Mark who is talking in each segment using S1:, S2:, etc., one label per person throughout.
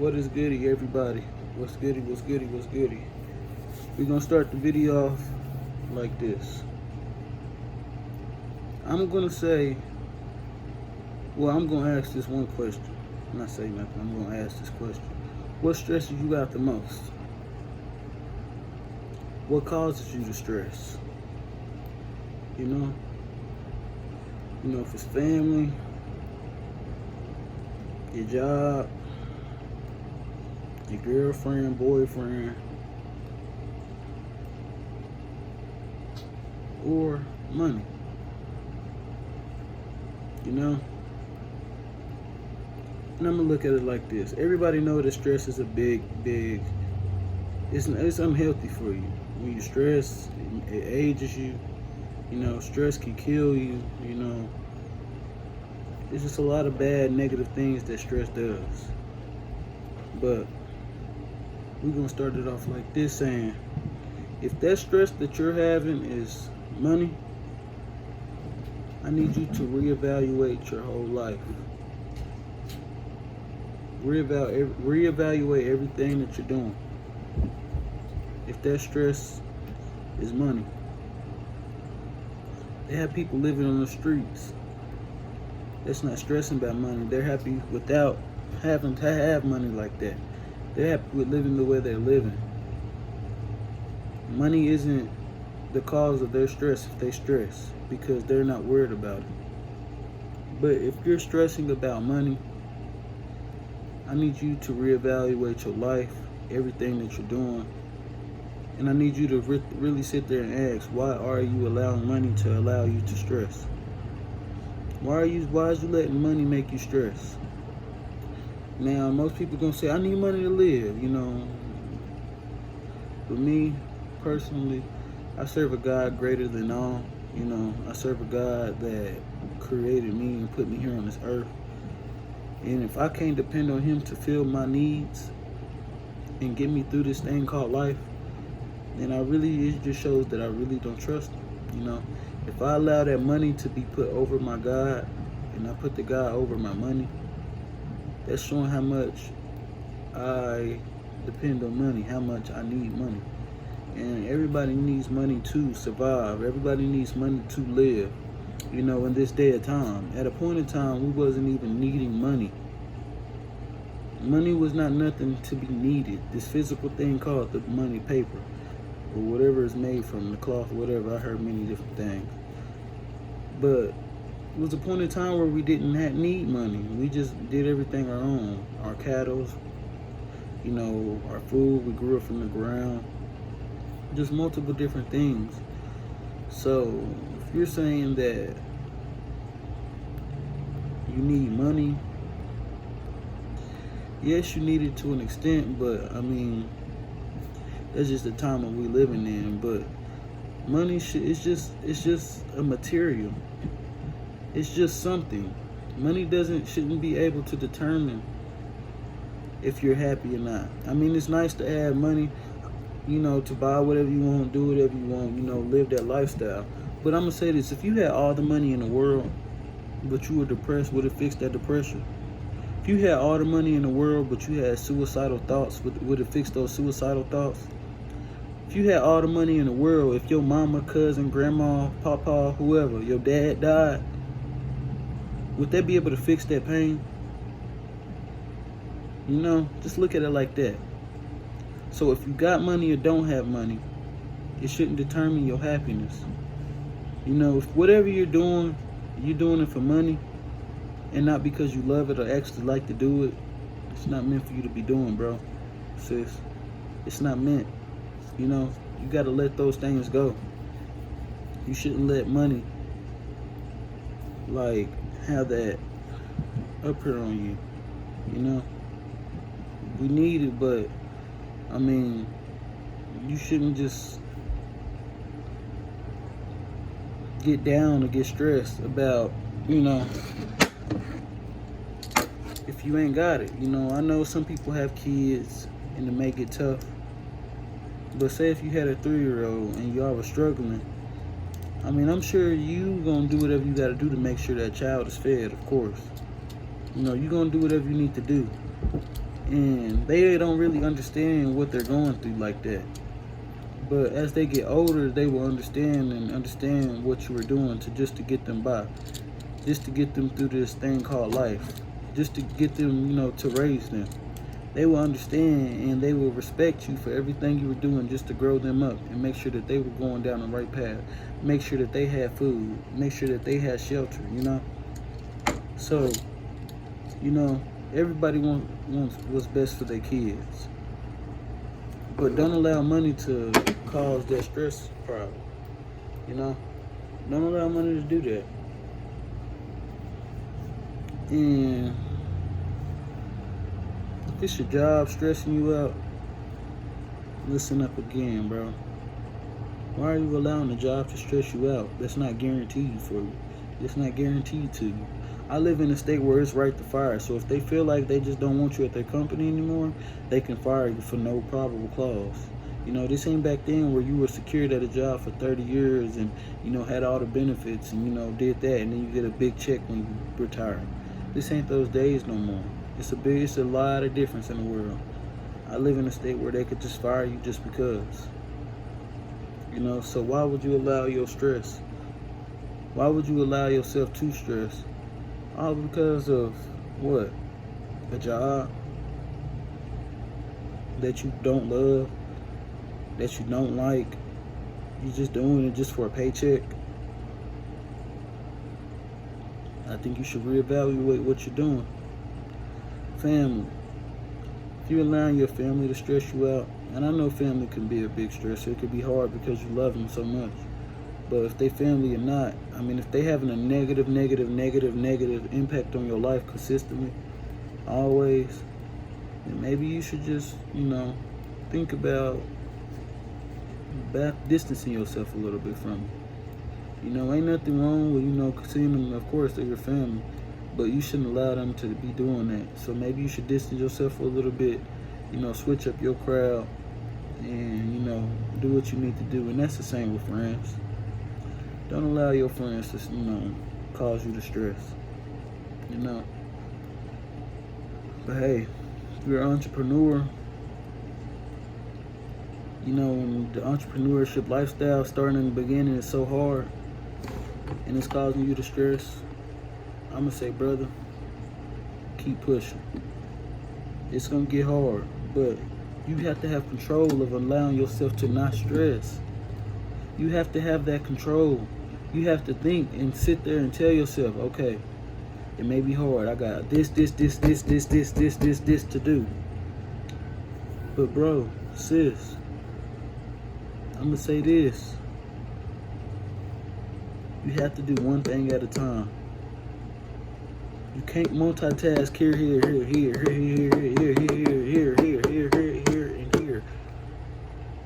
S1: What is goody, everybody? What's goody, what's goody, what's goody? We're gonna start the video off like this. I'm gonna ask this one question. Not say nothing, I'm gonna ask this question. What stresses you out the most? What causes you to stress? You know, if it's family, your job, your girlfriend, boyfriend, or money. And I'm gonna look at it like this. Everybody know that stress is a big, it's unhealthy for you. When you stress, it ages you. Stress can kill you. It's just a lot of bad, negative things that stress does. But we're gonna start it off like this, saying, if that stress that you're having is money, I need you to reevaluate your whole life. Reevaluate everything that you're doing. If that stress is money. They have people living on the streets that's not stressing about money. They're happy without having to have money like that. They're happy with living the way they're living. Money isn't the cause of their stress if they stress, because they're not worried about it. But if you're stressing about money, I need you to reevaluate your life, everything that you're doing. And I need you to really sit there and ask, why are you allowing money to allow you to stress? Why is you letting money make you stress? Now, most people gonna say, I need money to live, But me, personally, I serve a God greater than all. I serve a God that created me and put me here on this earth. And if I can't depend on Him to fill my needs and get me through this thing called life, then it just shows that I really don't trust Him. If I allow that money to be put over my God, and I put the God over my money, that's showing how much I depend on money, how much I need money. And everybody needs money to survive. Everybody needs money to live. In this day of time. At a point in time, we wasn't even needing money. Money was not nothing to be needed. This physical thing called the money, paper, or whatever is made from, the cloth, whatever. I heard many different things. But it was a point in time where we didn't need money. We just did everything our own. Our cattle, our food, we grew it from the ground. Just multiple different things. So if you're saying that you need money, yes, you need it to an extent, but that's just the time that we living in. But money it's just a material. It's just something. Money shouldn't be able to determine if you're happy or not. It's nice to have money, to buy whatever you want, do whatever you want, live that lifestyle. But I'm gonna say this: if you had all the money in the world, but you were depressed, would it fix that depression? If you had all the money in the world, but you had suicidal thoughts, would it fix those suicidal thoughts? If you had all the money in the world, if your mama, cousin, grandma, papa, whoever, your dad died, would that be able to fix that pain? Just look at it like that. So if you got money or don't have money, it shouldn't determine your happiness. If whatever you're doing it for money and not because you love it or actually like to do it, it's not meant for you to be doing, bro, sis. It's not meant. You got to let those things go. You shouldn't let money have that up here on you. We need it, but you shouldn't just get down or get stressed about, if you ain't got it. I know some people have kids and it may get tough. But say if you had a 3-year-old and y'all were struggling, I'm sure you gonna do whatever you gotta do to make sure that child is fed, of course. You're gonna do whatever you need to do. And they don't really understand what they're going through like that. But as they get older, they will understand what you were doing to get them by, just to get them through this thing called life, just to get them, to raise them. They will understand and they will respect you for everything you were doing just to grow them up and make sure that they were going down the right path. Make sure that they had food. Make sure that they had shelter, So, everybody wants what's best for their kids. But don't allow money to cause that stress problem, Don't allow money to do that. And if it's your job stressing you out, listen up again, bro. Why are you allowing the job to stress you out? That's not guaranteed for you. It's not guaranteed to you. I live in a state where it's right to fire. So if they feel like they just don't want you at their company anymore, they can fire you for no probable cause. This ain't back then where you were secured at a job for 30 years and, had all the benefits and, did that. And then you get a big check when you retire. This ain't those days no more. It's a lot of difference in the world. I live in a state where they could just fire you just because. So why would you allow your stress? Why would you allow yourself to stress? All because of what? A job that you don't love, that you don't like. You're just doing it just for a paycheck. I think you should reevaluate what you're doing. Family. If you're allowing your family to stress you out, and I know family can be a big stressor. It can be hard because you love them so much. But if they family or not, if they having a negative impact on your life consistently, always, then maybe you should just, think about distancing yourself a little bit from them. Ain't nothing wrong with, seeing them, of course, they're your family, but you shouldn't allow them to be doing that. So maybe you should distance yourself for a little bit, switch up your crowd and, do what you need to do. And that's the same with friends. Don't allow your friends to, cause you to stress, But hey, if you're an entrepreneur, the entrepreneurship lifestyle starting in the beginning is so hard and it's causing you to stress, I'm going to say, brother, keep pushing. It's going to get hard, but you have to have control of allowing yourself to not stress. You have to have that control. You have to think and sit there and tell yourself, okay, it may be hard. I got this to do. But bro, sis, I'm going to say this. You have to do one thing at a time. You can't multitask here, and here.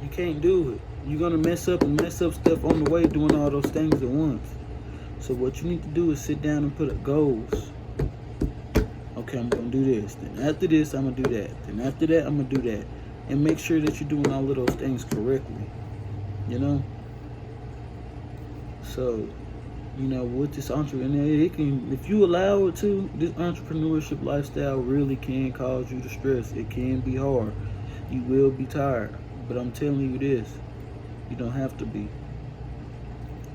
S1: You can't do it. You're going to mess up stuff on the way doing all those things at once. So what you need to do is sit down and put up goals. Okay, I'm going to do this. Then after this, I'm going to do that. Then after that, I'm going to do that. And make sure that you're doing all of those things correctly. So, with this entrepreneur, if you allow it to, this entrepreneurship lifestyle really can cause you to stress. It can be hard. You will be tired. But I'm telling you this, you don't have to be.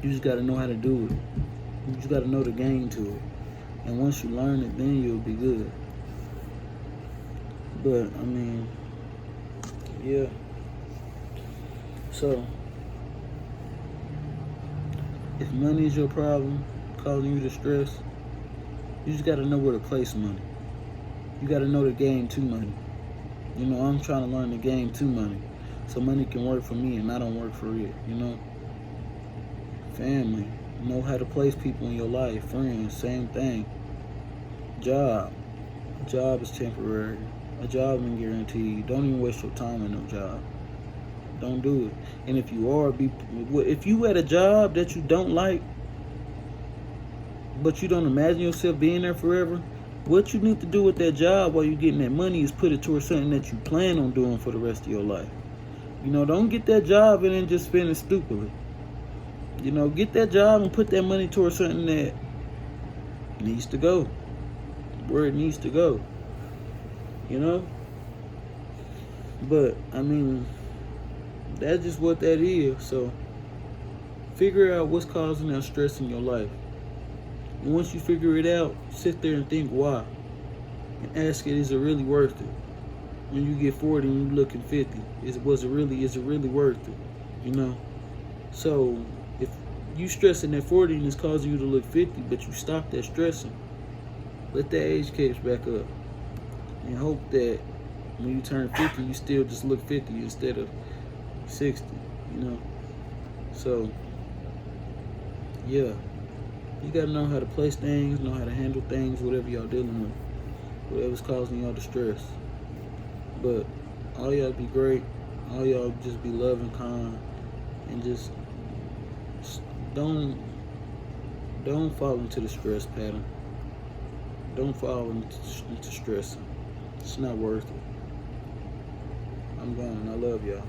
S1: You just got to know how to do it. You just got to know the game to it. And once you learn it, then you'll be good. But, yeah. So, if money is your problem, causing you to stress, you just got to know where to place money. You got to know the game to money. I'm trying to learn the game to money. So money can work for me and I don't work for it, Family. Know how to place people in your life. Friends, same thing. Job. A job is temporary. A job ain't guaranteed. Don't even waste your time in no job. Don't do it. And if you at a job that you don't like, but you don't imagine yourself being there forever, what you need to do with that job while you're getting that money is put it towards something that you plan on doing for the rest of your life. Don't get that job and then just spend it stupidly. Get that job and put that money towards something that needs to go where it needs to go. But I mean, that's just what that is. So figure out what's causing that stress in your life. And once you figure it out, sit there and think why. And ask it, is it really worth it? When you get 40 and you looking 50, is it really worth it? You know? So if you stressing at 40 and it's causing you to look 50, but you stop that stressing, let that age catch back up. And hope that when you turn 50, you still just look 50 instead of 60, you know? So, yeah. You gotta know how to place things, know how to handle things, whatever y'all dealing with. Whatever's causing y'all the stress. But all y'all be great. All y'all just be loving, kind, and just don't fall into the stress pattern. Don't fall into stressing. It's not worth it. I'm gone. I love y'all.